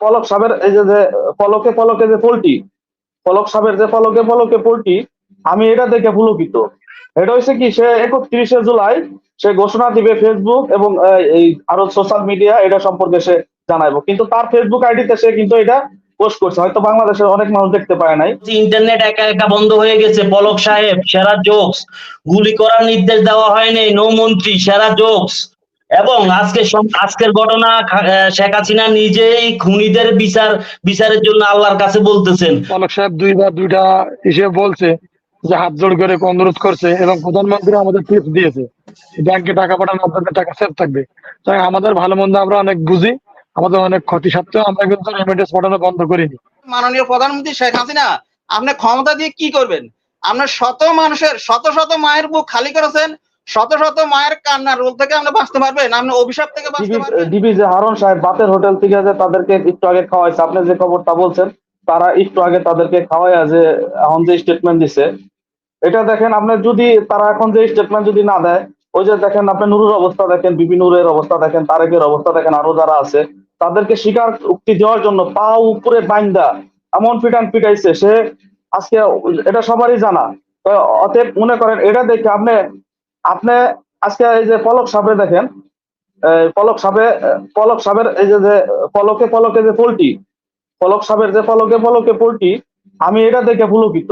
পলক সাহেবের এই যে পলকে পলকে যে পোলটি, পলক সাহেবের যে পলকে পলকে পোলটি, আমি এটা দেখে পুলকিত। এটা হচ্ছে কি, সে 31শে জুলাই সে ঘোষণা দিবে ফেসবুক এবং এই আরো সোশ্যাল মিডিয়া এটা সম্পর্কে সে জানাইবো, কিন্তু তার ফেসবুক আইডিতে সে কিন্তু এটা পোস্ট করছে, হয়তো বাংলাদেশের অনেক মানুষ দেখতে পায় নাই। ইন্টারনেট একা একা বন্ধ হয়ে গেছে। পলক সাহেব সেরা জোকস, গুলি করার নির্দেশ দেওয়া হয়নি, নৌমন্ত্রী সেরা জোকস। এবং আজকের ঘটনা শেখ হাসিনা নিজেই খুনিদের বিচারের জন্য আল্লাহর কাছে বলতেছেন। পলক সাহেব দুইবার দুইটা হিসেবে বলছে যে হাত জোড় করে অনুরোধ করছে, এবং প্রধানমন্ত্রী আমাদের টিপস দিয়েছে ব্যাংকে টাকা পাঠানো, আপনাদের টাকা সেফ থাকবে। তাই আমাদের ভালো মন্দ আমরা অনেক বুঝি, আমাদের অনেক ক্ষতি সত্ত্বেও আমরা কিন্তু রেমিটেন্স পাঠানো বন্ধ করিনি। মাননীয় প্রধানমন্ত্রী শেখ হাসিনা, আপনি ক্ষমতা দিয়ে কি করবেন? আপনার শত মানুষের শত শত মায়ের বুক খালি করেছেন, শত শত মায়ের কান্নার রোল থেকে আপনি বাঁচতে পারবেন? আপনি অভিশাপ থেকে বাঁচতে পারবেন? ডিবি যে হারুন সাহেব বাতের হোটেল থেকে যে তাদেরকে একটু আগে খাওয়াইছে, আপনি যে খবরটা বলছেন, তারা একটু আগে তাদেরকে খাওয়াইয়া যে এখন যে স্টেটমেন্ট দিছে, এটা দেখেন আপনি, যদি তারা এখন যে স্টেটমেন্ট যদি না দেয়, ওই যে দেখেন আপনি নুরুর অবস্থা দেখেন, বিপি নুরের অবস্থা দেখেন, তারেকের অবস্থা দেখেন, আরো যারা আছে তাদেরকে স্বীকার উক্তি দেওয়ার জন্য পা উপরে বাইন্দা এমন পিটান পিটাইছে সে আজকে, এটা সবারই জানা। তো অতএব মনে করেন এটা দেখে আপনি আপনি আজকে এই যে পলক সাহেব দেখেন, পলক সাহেবের এই যে পলকে পলকে যে পোলটি, পলক সাহেবের যে পলকে পলকে পোলটি, আমি এটা দেখে পুলকিত।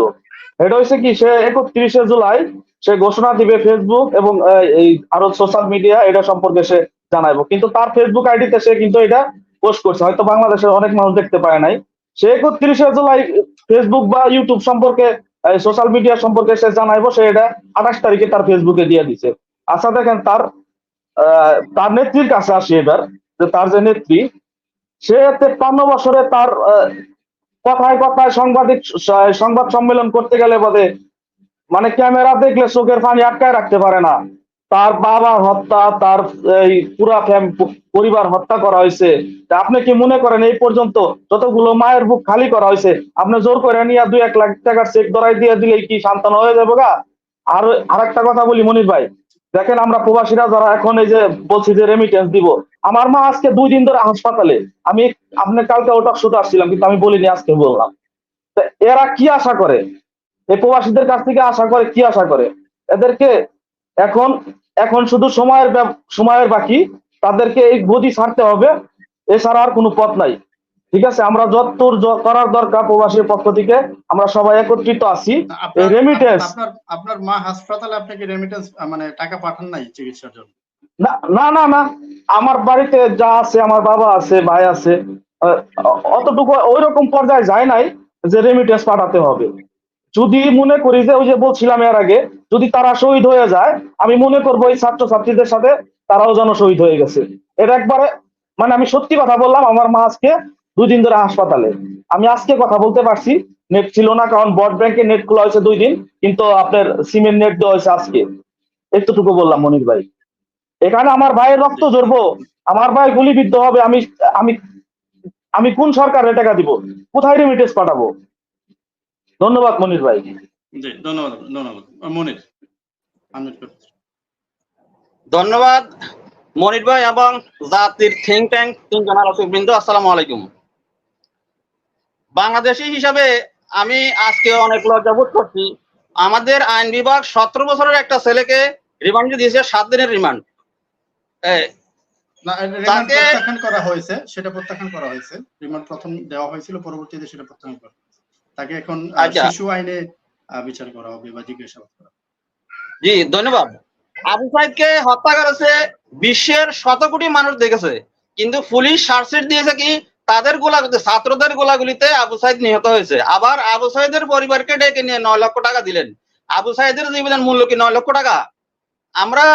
এটা হচ্ছে কি, সে 31শে জুলাই সে ঘোষণা দিবে ফেসবুক এবং এই আরো সোশ্যাল মিডিয়া এটা সম্পর্কে সে জানাইবো, কিন্তু তার ফেসবুক আইডিতে সে কিন্তু এটা পোস্ট করছে, হয়তো বাংলাদেশের অনেক মানুষ দেখতে পায় নাই। সে 31শে জুলাই ফেসবুক বা ইউটিউব সম্পর্কে, সোশ্যাল মিডিয়া সম্পর্কে সে জানাইবো, সে এটা 28 তারিখে তার ফেসবুকে দিয়ে দিছে। আচ্ছা দেখেন, তার নেত্রীর কাছে আসি এবার, যে তার যে নেত্রী, সে 53 বছরে তার কথায় কথায় সংবাদ সম্মেলন করতে গেলে বোধে মানে ক্যামেরা দেখলে চোখের পানি আটকায় রাখতে পারে না। তার বাবা হত্যা, তার এই পুরা পরিবার হত্যা করা হয়েছে। আপনি কি মনে করেন এই পর্যন্ত যতগুলো মায়ের বুক খালি করা হয়েছে, আপনি জোর করে নিয়ে 2-1 লাখ টাকার চেক ধরাই দিয়ে দিলেই কি সান্ত্বনা হয়ে যাবে গা? আর আরেকটা কথা বলি মনির ভাই, দেখেন আমরা প্রবাসীরা যারা এখন এই যে বলছি যে রেমিটেন্স দিব, আমার মা আজকে 2 দিন ধরে হাসপাতালে। আমি আপনি কালকে ওটা শুধু আসছিলাম, কিন্তু আমি বলিনি, আজকে বললাম। এরা কি আশা করে, এই প্রবাসীদের কাছ থেকে আশা করে কি আশা করে? এদেরকে এখন এখন শুধু সময়ের বাকি, তাদেরকে এই গদি ছাড়তে হবে, এছাড়া আর কোনো পথ নাই। ঠিক আছে, আমরা যতদূর করার দরকার প্রবাসীর পক্ষ থেকে আমরা সবাই একত্রিত আছি। রেমিটেন্স আপনার মা হাসপাতালে, আপনাকে রেমিটেন্স মানে টাকা পাঠান নাই চিকিৎসার জন্য? না না না না, আমার বাড়িতে যা আছে, আমার বাবা আছে, ভাই আছে, অতটুকু ওইরকম পর্যায়ে যায় নাই যে রেমিটেন্স পাঠাতে হবে। যদি মনে করি যে ওই যে বলছিলাম এর আগে, যদি তারা শহীদ হয়ে যায়, আমি মনে করবো এই ছাত্রছাত্রীদের সাথে তারাও যেন শহীদ হয়ে গেছে। এটা একবারে মানে আমি সত্যি কথা বললাম, আমার মা আজকে 2 দিন ধরে হাসপাতালে। আমি আজকে কথা বলতে পারছি, নেট ছিল না, কারণ বড় ব্যাংকে নেট খোলা হয়েছে 2 দিন, কিন্তু আপনার সিমের নেট দেওয়া হয়েছে আজকে। এতটুকু বললাম মনির ভাই। এখানে আমার ভাইয়ের রক্ত ঝরবো, আমার ভাই গুলিবিদ্ধ হবে, আমি আমি আমি কোন সরকারের টাকা দিব? কোথায় রেমিটেন্স পাঠাবো? ধন্যবাদ মনির ভাই। জি, ধন্যবাদ মনির। ধন্যবাদ মনির ভাই এবং জাতির থিঙ্ক ট্যাঙ্ক তিনজন আলোচকবৃন্দ, আসসালামু আলাইকুম। বাংলাদেশি হিসাবে আমি আজকে অনেক লজ্জাবোধ করছি। আমাদের আইন বিভাগ 17 বছরের একটা ছেলেকে রিমান্ড দিয়েছে, 7 দিনের রিমান্ড। প্রত্যাখ্যান করা হয়েছে, সেটা প্রত্যাখ্যান করা হয়েছে। রিমান্ড প্রথম দেওয়া হয়েছিল, পরবর্তীতে সেটা প্রত্যাখ্যান করা হয়েছে। তাকে এখন শিশু আইনে বিচার করা হবে বা জিজ্ঞাসাবাদ করা হবে। জি ধন্যবাদ। আবু সাইদকে হত্যা করেছে বিশ্বের শত কোটি মানুষ দেখেছে, কিন্তু পুলিশ চার্জশিট দিয়েছে কি তাদের গোলাগুলিতে, ছাত্রদের গোলাগুলিতে আবু সাইদ নিহত হয়েছে। আবার আবু সাইদের পরিবারকে ডেকে নিয়ে 9 লক্ষ টাকা দিলেন। আবু সাইদের জীবনের মূল্য কি 9 লক্ষ টাকা? আমরা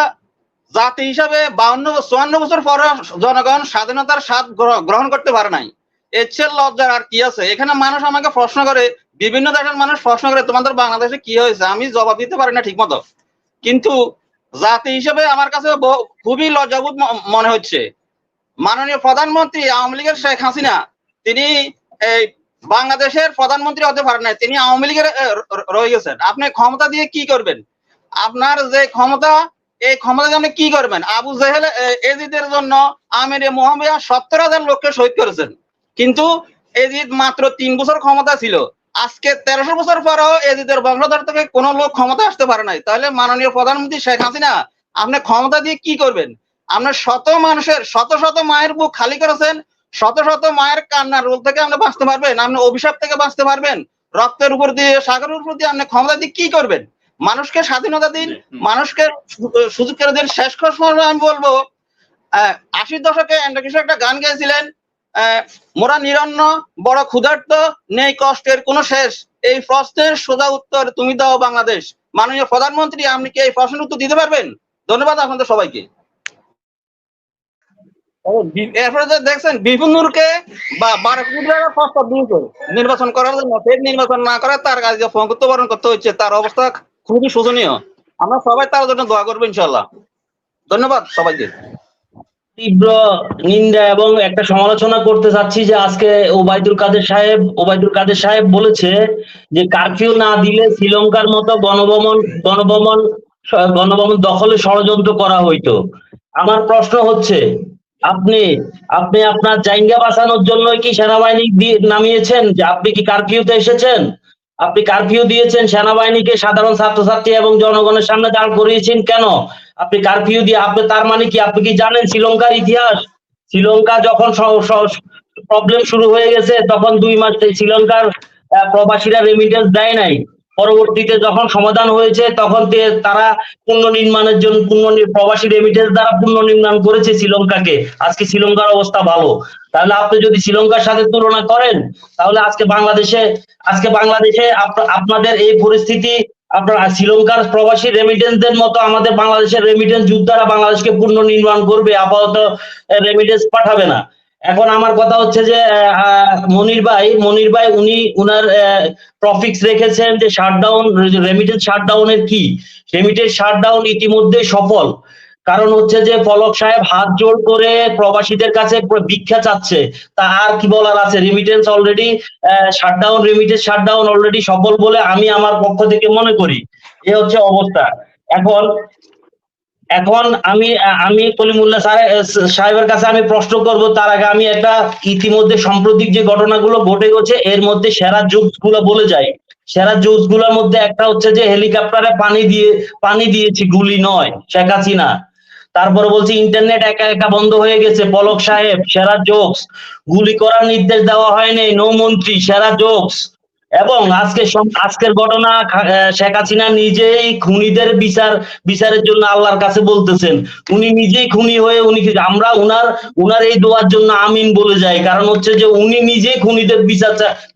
জাতি হিসাবে 54 বছর পর জনগণ স্বাধীনতার স্বাদ গ্রহণ করতে পারে নাই। এর চেয়ে লজ্জার আর কি আছে? এখানে মানুষ আমাকে প্রশ্ন করে, বিভিন্ন দেশের মানুষ প্রশ্ন করে তোমাদের বাংলাদেশে কি হয়েছে, আমি জবাব দিতে পারি না ঠিক মতো। কিন্তু জাতি হিসেবে আমার কাছে খুবই লজ্জাবোধ মনে হচ্ছে। মাননীয় প্রধানমন্ত্রী আওয়ামী লীগের শেখ হাসিনা, তিনি এই বাংলাদেশের প্রধানমন্ত্রী হতে পারেন নাই, তিনি আওয়ামী লীগের রয়ে গেছেন। আপনি ক্ষমতা দিয়ে কি করবেন? আপনার যে ক্ষমতা, এই ক্ষমতা দিয়ে আপনি কি করবেন? আবু জেহেল এজিদের জন্য আমির মুয়াবিয়া 70,000 লোককে শহীদ করেছেন। কিন্তু এজিদ মাত্র 3 বছর ক্ষমতা ছিল, আজকে 1300 বছর পরেও এজিদের বংশধর থেকে কোনো লোক ক্ষমতা আসতে পারে নাই। তাহলে মাননীয় প্রধানমন্ত্রী শেখ হাসিনা আপনি ক্ষমতা দিয়ে কি করবেন? আপনার শত মানুষের শত শত মায়ের বুক খালি করেছেন, শত শত মায়ের কান্নার রোল থেকে আপনি বাঁচতে পারবেন? আপনি অভিশাপ থেকে বাঁচতে পারবেন? রক্তের উপর দিয়ে, সাগরের উপর দিয়ে আপনি ক্ষমতা দিয়ে কি করবেন? মানুষকে স্বাধীনতা দিন, মানুষকে সুযোগ করে দিন। শেষ কথা আমি বলবো, 80 দশকে এন্ড্রকিশোর একটা গান গেয়েছিলেন, মোরা নিরন্ন বড় ক্ষুধার্ত, নেই কষ্টের কোনো শেষ, এই প্রশ্নের সোজা উত্তর তুমি দাও বাংলাদেশ। মাননীয় প্রধানমন্ত্রী, আপনি কি এই প্রশ্নের উত্তর দিতে পারবেন? ধন্যবাদ আপনাদের সবাইকে। এরপরে যে দেখছেন বিপুনুরকে বা 12 কোটি টাকা প্রস্তাব দিয়েছে নির্বাচন করার জন্য, ফের নির্বাচন না করে তার কাছে পঙ্গুত্ববরণ করতে হচ্ছে। তার অবস্থা খুবই শোচনীয়। আমরা সবাই তার জন্য দোয়া করবো ইনশাল্লাহ। ধন্যবাদ সবাইকে। তীব্র নিন্দা এবং একটা সমালোচনা করতে চাচ্ছি যে আজকে ওবায়দুল কাদের সাহেব বলেছে যে কারফিউ না দিলে শ্রীলঙ্কার মতো গণভবন দখলে ষড়যন্ত্র করা হইতো। আমার প্রশ্ন হচ্ছে, আপনি আপনার জায়গা বাঁচানোর জন্য কি সেনাবাহিনী নামিয়েছেন? যে আপনি কি কারফিউতে এসেছেন? আপনি কারফিউ দিয়েছেন, সেনাবাহিনীকে সাধারণ ছাত্রছাত্রী এবং জনগণের সামনে দাঁড় করিয়েছেন কেন? আপনি কারফিউ দিয়ে তার মানে কি আপনি কি জানেন শ্রীলঙ্কার ইতিহাস? শ্রীলঙ্কা যখন প্রবলেম শুরু হয়ে গেছে তখন 2 মাস শ্রীলঙ্কার প্রবাসীরা রেমিটেন্স দেয় নাই। পরবর্তীতে যখন সমাধান হয়েছে তখন তারা পুনর্নির্মাণের জন্য প্রবাসী রেমিটেন্স দ্বারা পুনর্নির্মাণ করেছে শ্রীলঙ্কাকে। আজকে শ্রীলঙ্কার অবস্থা ভালো। তাহলে আপনি যদি শ্রীলঙ্কার সাথে তুলনা করেন, তাহলে আজকে বাংলাদেশে আপনাদের এই পরিস্থিতি, আপনার শ্রীলঙ্কার প্রবাসী রেমিটেন্সদের মতো আমাদের বাংলাদেশের রেমিটেন্স যোদ্ধারা বাংলাদেশকে পুনর্নির্মাণ করবে, আপাতত রেমিটেন্স পাঠাবে না। এখন আমার কথা হচ্ছে যে মনির ভাই উনি উনার টপিকস রেখেছেন যে শাটডাউন, রেমিটেন্স শাটডাউনের কি? রেমিটেন্স শাটডাউন ইতিমধ্যে সফল। কারণ হচ্ছে যে পলক সাহেব হাত জোড় করে প্রবাসীদের কাছে ভিক্ষা চাচ্ছে, তা আর কি বলার আছে? Remittance already remittance shutdown already সফল বলে আমি আমার পক্ষ থেকে মনে করি। এ হচ্ছে অবস্থা। এখন আমি কলিমুল্লাহ সাহেবের কাছে আমি প্রশ্ন করব, তার আগে আমি একটা ইতিমধ্যে সাম্প্রতিক যে ঘটনাগুলো ঘটে গেছে এর মধ্যে সেরা জোকস গুলো বলে যাই। সেরা জোকস গুলোর মধ্যে একটা হচ্ছে যে হেলিকপ্টারে পানি দিয়েছি, গুলি নয়, শেখ হাসিনা। তারপরে বলছি ইন্টারনেট একা একা বন্ধ হয়ে গেছে, পলক সাহেব, সেরা জোকস। গুলি করার নির্দেশ দেওয়া হয়নি, নৌমন্ত্রী, সেরা জোকস। এবং আজকের ঘটনা, শেখ হাসিনা নিজেই খুনিদের বিচারের জন্য আল্লাহর কাছে বলতেছেন। উনি নিজেই খুনি হয়ে আমরা উনার এই দোয়ার জন্য আমিন বলে যাই। কারণ হচ্ছে যে উনি নিজেই খুনিদের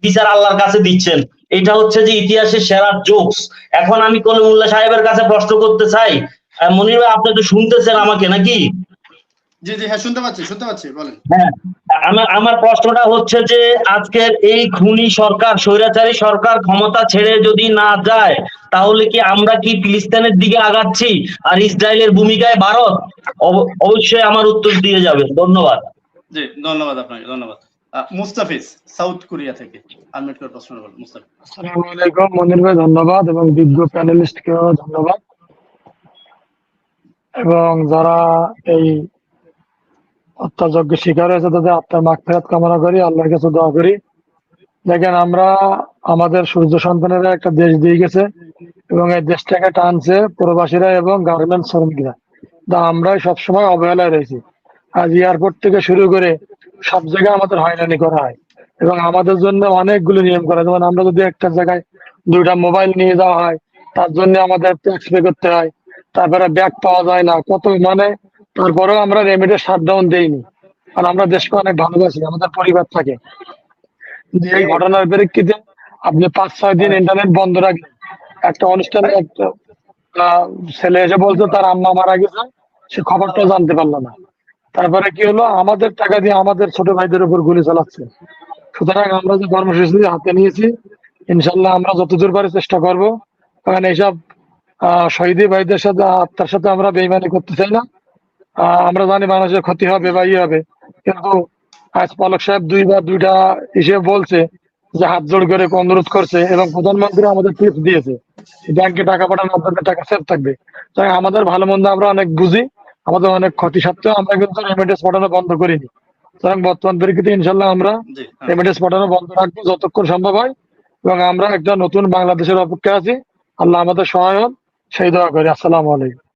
বিচার আল্লাহর কাছে দিচ্ছেন। এটা হচ্ছে যে ইতিহাসের সেরা জোকস। এখন আমি কলিমুল্লাহ সাহেবের কাছে প্রশ্ন করতে চাই, মনির ভাই আপনি তো শুনতেছেন আমাকে নাকি? জি জি, হ্যাঁ শুনতে পাচ্ছি, বলেন। হ্যাঁ, আমার প্রশ্নটা হচ্ছে যে আজকের এই খুনি সরকার, স্বৈরাচারী সরকার ক্ষমতা ছেড়ে যদি না যায়, তাহলে কি আমরা কি ফিলিস্তিনের দিকে আগাচ্ছি আর ইসরায়েলের ভূমিকায় ভারত? অবশ্যই আমার উত্তর দিয়ে যাবেন। ধন্যবাদ। জি, ধন্যবাদ আপনাকে, ধন্যবাদ। মুস্তাফিজ সাউথ কোরিয়া থেকে আনমিউট করে প্রশ্ন করুন। মুস্তাফিজ। আসসালামু আলাইকুম মনির ভাই, ধন্যবাদ এবং বিজ্ঞ প্যানেলিস্টকেও ধন্যবাদ, এবং যারা এই হত্যাযজ্ঞের শিকার হয়েছে তাদের আত্মার মাগফিরাত কামনা করি, আল্লাহর কাছে দোয়া করি। দেখেন, আমরা আমাদের সূর্য সন্তানেরা একটা দেশ দিয়ে গেছে এবং এই দেশটাকে টানছে প্রবাসীরা এবং গার্মেন্টস শ্রমিকরা। তা আমরাই সবসময় অবহেলায় রয়েছি। আজ এয়ারপোর্ট থেকে শুরু করে সব জায়গায় আমাদের হয়রানি করা হয় এবং আমাদের জন্য অনেকগুলো নিয়ম করা। যেমন আমরা যদি একটা জায়গায় 2টা মোবাইল নিয়ে যাওয়া হয়, তার জন্য আমাদের ট্যাক্স পে করতে হয়। তারপরে ব্যাগ পাওয়া যায় না, কত তারপরেও আমরা রেমিটেন্স শাটডাউন দেইনি, কারণ আমরা দেশকে অনেক ভালোবাসি, আমাদের পরিবার থাকে। এই ঘটনার প্রেক্ষিতে আপনি 5-6 দিন ইন্টারনেট বন্ধ রাখলেন। একটা অনুষ্ঠানে একটা ছেলে এসে বলছে তার আম্মা মারা গেছে, সে খবরটা জানতে পারলো না। তারপরে কি হলো, আমাদের টাকা দিয়ে আমাদের ছোট ভাইদের উপর গুলি চালাচ্ছে। সুতরাং আমরা যে কর্মসূচি হাতে নিয়েছি, ইনশাল্লাহ আমরা যতদূর পারি চেষ্টা করবো। কারণ এইসব শহীদি ভাইদের সাথে, আত্মার সাথে আমরা বেইমানি করতে চাই না। আমরা জানি মানুষের ক্ষতি হবে বা ইয়ে হবে, কিন্তু আজ পলক সাহেব 2টা হিসেবে বলছে যে হাত জোড় করে অনুরোধ করছে এবং প্রধানমন্ত্রী আমাদের টিপস দিয়েছে ব্যাংকে টাকা পাঠানো, আপনাদের টাকা সেফ থাকবে। তাই আমাদের ভালো মন্দ আমরা অনেক বুঝি, আমাদের অনেক ক্ষতি সত্ত্বেও আমরা কিন্তু রেমিটেন্স পাঠানো বন্ধ করিনি। সুতরাং বর্তমান পরিস্থিতিতে ইনশাল্লাহ আমরা জি রেমিটেন্স পাঠানো বন্ধ রাখবো যতক্ষণ সম্ভব হয়, এবং আমরা একটা নতুন বাংলাদেশের অপেক্ষা আছি। আল্লাহ আমাদের সহায় হন, সেই দোয়া করি। আসসালামু আলাইকুম।